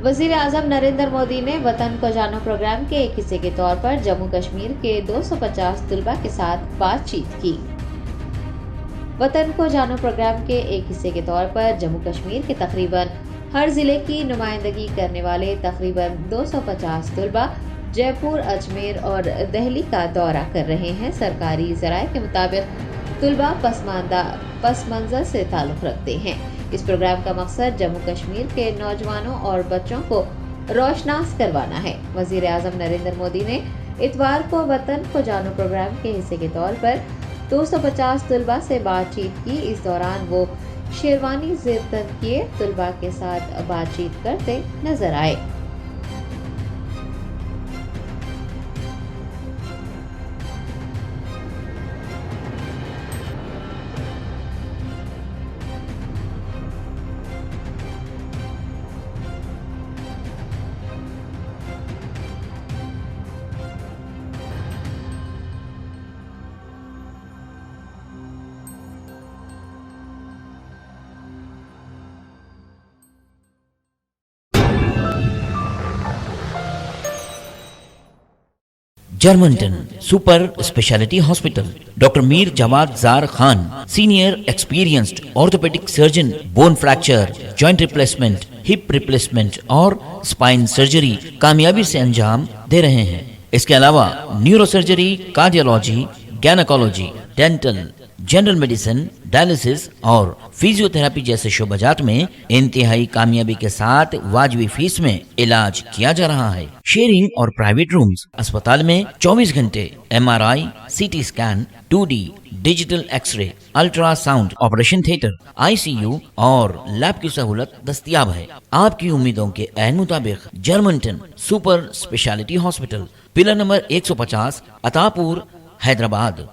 वजीर आजम नरेंद्र मोदी ने वतन को जानो प्रोग्राम के एक हिस्से के तौर पर जम्मू कश्मीर के 250 तलबा के साथ बातचीत की। वतन को जानो प्रोग्राम के एक हिस्से के तौर पर जम्मू कश्मीर के तकरीबन हर जिले की नुमाइंदगी करने वाले तकरीबन 250 तलबा जयपुर, अजमेर और दिल्ली का दौरा कर रहे हैं। सरकारी ज़राए के मुताबिक तलबा पस मंज़र से ताल्लुक़ रखते हैं। इस प्रोग्राम का मकसद जम्मू कश्मीर के नौजवानों और बच्चों को रोशनास करवाना है। वज़ीर आज़म नरेंद्र मोदी ने इतवार को वतन को जानो प्रोग्राम के हिस्से के तौर पर 250 तलबा से बातचीत की। इस दौरान वो शेरवानी ज़िद किए तलबा के साथ बातचीत करते नजर आए। Germanten super speciality hospital, doctor Mir Jawad Zar Khan, senior experienced orthopaedic surgeon, bone fracture, joint replacement, hip replacement और स्पाइन सर्जरी कामयाबी से अंजाम दे रहे हैं। इसके अलावा neuro surgery, cardiology, gynaecology, dental, general medicine, dialysis और फिजियोथेरेपी जैसे शोबाजात में इंतहाई कामयाबी के साथ वाजबी फीस में इलाज किया जा रहा है। शेयरिंग और प्राइवेट रूम्स, अस्पताल में 24 घंटे MRI, CT scan, 2D digital x ray, ultrasound, operation theatre, ICU और लैब की सहूलत दस्तयाब है। आपकी उम्मीदों के ऐन मुताबिक Germanten super speciality hospital, pillar number 150, Attapur, Hyderabad.